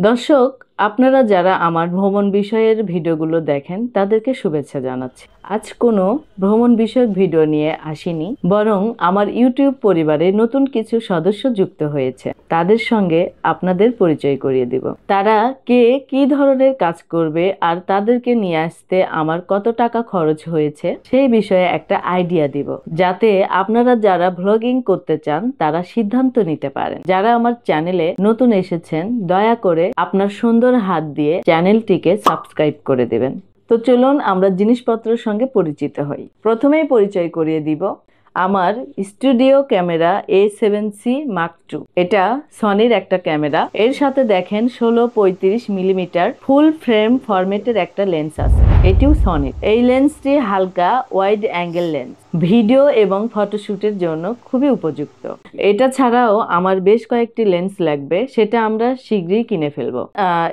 দর্শক, আপনারা যারা আমার ভ্রমণ বিষয়ের ভিডিওগুলো দেখেন তাদেরকে শুভেচ্ছা জানাচ্ছি। আজ কোনো ভ্রমণ বিষয়ক ভিডিও নিয়ে আসিনি, বরং আমার ইউটিউব পরিবারে নতুন কিছু সদস্য যুক্ত হয়েছে। তাদের সঙ্গে আপনাদের পরিচয় করিয়ে দিব। তারা কে কী ধরনের কাজ করবে আর তাদেরকে নিয়ে আসতে আমার কত টাকা খরচ হয়েছে সেই বিষয়ে একটা আইডিয়া দিব, যাতে আপনারা যারা ভ্লগিং করতে চান তারা সিদ্ধান্ত নিতে পারেন। যারা আমার চ্যানেলে নতুন এসেছেন, দয়া করে আপনার সুন্দর হাত দিয়ে চ্যানেলটিকে সাবস্ক্রাইব করে দেবেন। তো চলুন আমরা জিনিসপত্রের সঙ্গে পরিচিত হই। প্রথমেই পরিচয় করিয়ে দিব আমার studio camera A7C Mark II। এটা সনির একটা ক্যামেরা। এর সাথে দেখেন 16-35 মিলিমিটার ফুল ফ্রেম ফরম্যাটের একটা লেন্স আছে, এটিও সনির। এই লেন্সটি হালকা ওয়াইড অ্যাঙ্গেল লেন্স, ভিডিও এবং ফটোশুটের জন্য খুবই উপযুক্ত। এটা ছাড়াও আমার বেশ কয়েকটি লেন্স লাগবে, সেটা আমরা শীঘ্রই কিনে ফেলবো।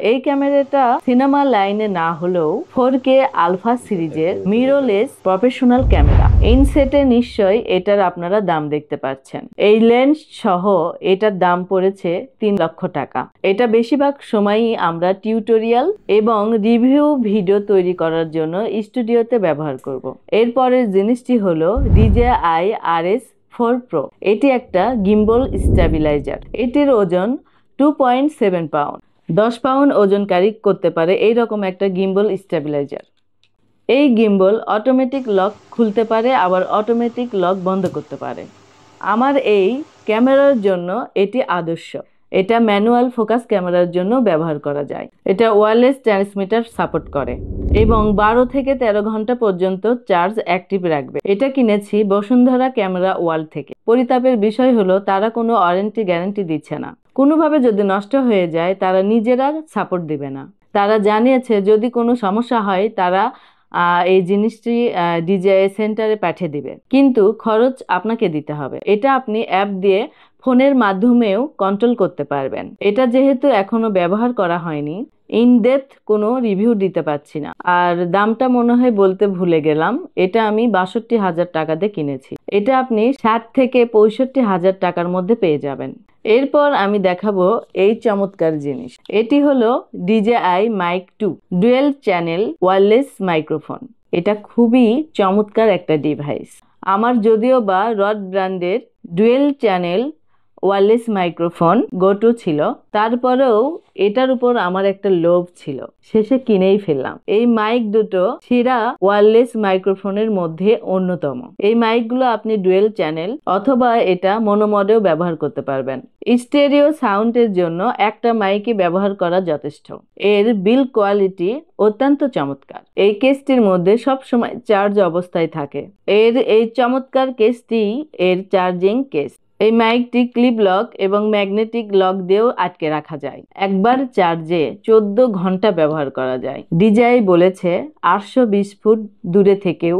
এই ক্যামেরাটা সিনেমা লাইনে না হলেও 4K আলফা সিরিজের মিররলেস প্রফেশনাল ক্যামেরা। ইনসেটে নিশ্চয়ই এটার আপনারা দাম দেখতে পাচ্ছেন। এই লেন্স সহ এটার দাম পড়েছে 3 লক্ষ টাকা। এটা বেশিরভাগ সময়ই আমরা টিউটোরিয়াল এবং রিভিউ ভিডিও তৈরি করার জন্য স্টুডিওতে ব্যবহার করব। এরপরের জিনিসটি হলো DJI RS4 Pro। এটি একটা গিম্বল স্টেবিলাইজার। এটির ওজন 2.7 পাউন্ড। 10 পাউন্ড ওজনকারী করতে পারে এইরকম একটা গিম্বল স্টেবিলাইজার। এই গিম্বল অটোমেটিক লক খুলতে পারে, আবার অটোমেটিক লক বন্ধ করতে পারে। আমার এই ক্যামেরার জন্য এটি আদর্শ। এটা ম্যানুয়াল ফোকাস ক্যামেরার জন্য ব্যবহার করা যায়। এটা ওয়্যারলেস ট্রান্সমিটার সাপোর্ট করে এবং 12 থেকে 13 ঘন্টা পর্যন্ত চার্জ অ্যাক্টিভ রাখবে। এটা কিনেছি বসুন্ধরা ক্যামেরা ওয়ার্ল্ড থেকে। পরিতাপের বিষয় হলো তারা কোনো ওয়ারেন্টি গ্যারান্টি দিচ্ছে না। কোনোভাবে যদি নষ্ট হয়ে যায় তারা নিজেরা সাপোর্ট দিবে না। তারা জানিয়েছে যদি কোনো সমস্যা হয় তারা এই জিনিসটি DJI সেন্টারে পাঠিয়ে দিবে, কিন্তু খরচ আপনাকে দিতে হবে। এটা আপনি অ্যাপ দিয়ে ফোনের মাধ্যমেও কন্ট্রোল করতে পারবেন। এটা যেহেতু এখনো ব্যবহার করা হয়নি, ইনডেপথ কোনো রিভিউ দিতে পারছি না। আর দামটা মনে হয় বলতে ভুলে গেলাম, এটা আমি 62,000 টাকাতে কিনেছি। এটা আপনি 60 থেকে 65,000 টাকার মধ্যে পেয়ে যাবেন। এরপর আমি দেখাবো এই চমৎকার জিনিস। এটি হলো DJI Mic 2 dual channel wireless microphone. এটা খুবই চমৎকার একটা ডিভাইস। আমার যদিও বা রড ব্র্যান্ডের ডুয়েল চ্যানেল ওয়্যারলেস মাইক্রোফোন গো-টু ছিল, তারপরেও এটার উপর আমার একটা লোভ ছিল, শেষে কিনেই ফেললাম। এই মাইক দুটো সেরা ওয়্যারলেস মাইক্রোফোনের মধ্যে অন্যতম। এই মাইকগুলো আপনি ডুয়েল চ্যানেল অথবা এটা মনোমডেও ব্যবহার করতে পারবেন। স্টেরিও সাউন্ডের জন্য একটা মাইকই ব্যবহার করা যথেষ্ট। এর বিল্ড কোয়ালিটি অত্যন্ত চমৎকার। এই কেসটির মধ্যে সবসময় চার্জ অবস্থায় থাকে। এই চমৎকার কেসটি এর চার্জিং কেস। এই মাইকটি ক্লিপ লক এবং ম্যাগনেটিক লক দিয়েও আটকে রাখা যায়। একবার চার্জে 14 ঘন্টা ব্যবহার করা যায়। DJI বলেছে 820 ফুট দূরে থেকেও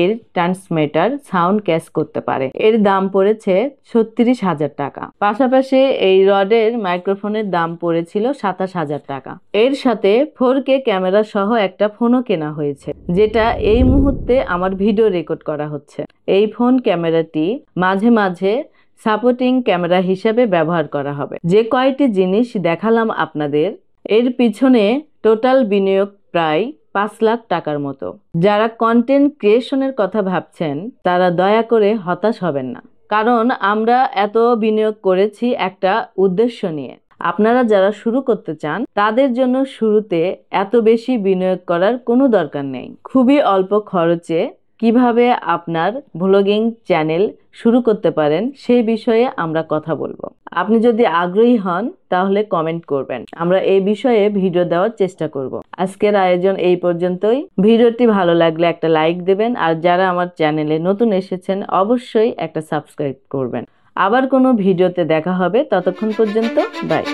এর ট্রান্সমিটার সাউন্ড ক্যাচ করতে পারে। এর দাম পড়েছে 36,000 টাকা। পাশাপাশি এই রডের মাইক্রোফোনের দাম পড়েছিল 27,000 টাকা। এর সাথে 4K ক্যামেরা সহ একটা ফোনও কেনা হয়েছে, যেটা এই মুহূর্তে আমার ভিডিও রেকর্ড করা হচ্ছে। এই ফোন ক্যামেরাটি মাঝে মাঝে সাপোর্টিং ক্যামেরা হিসেবে ব্যবহার করা হবে। যে কয়টি জিনিস দেখালাম আপনাদের, এর পিছনে টোটাল বিনিয়োগ প্রায় 5 লাখ টাকার মতো। যারা কন্টেন্ট ক্রিয়েশনের কথা ভাবছেন তারা দয়া করে হতাশ হবেন না, কারণ আমরা এত বিনিয়োগ করেছি একটা উদ্দেশ্য নিয়ে। আপনারা যারা শুরু করতে চান তাদের জন্য শুরুতে এত বেশি বিনিয়োগ করার কোনো দরকার নেই। খুবই অল্প খরচে কিভাবে আপনার ভ্লগিং চ্যানেল শুরু করতে পারেন সেই বিষয়ে আমরা কথা বলবো। আপনি যদি আগ্রহী হন তাহলে কমেন্ট করবেন, আমরা এই বিষয়ে ভিডিও দেওয়ার চেষ্টা করব। আজকের আয়োজন এই পর্যন্তই। ভিডিওটি ভালো লাগলে একটা লাইক দেবেন, আর যারা আমার চ্যানেলে নতুন এসেছেন অবশ্যই একটা সাবস্ক্রাইব করবেন। আবার কোনো ভিডিওতে দেখা হবে, ততক্ষণ পর্যন্ত বাই।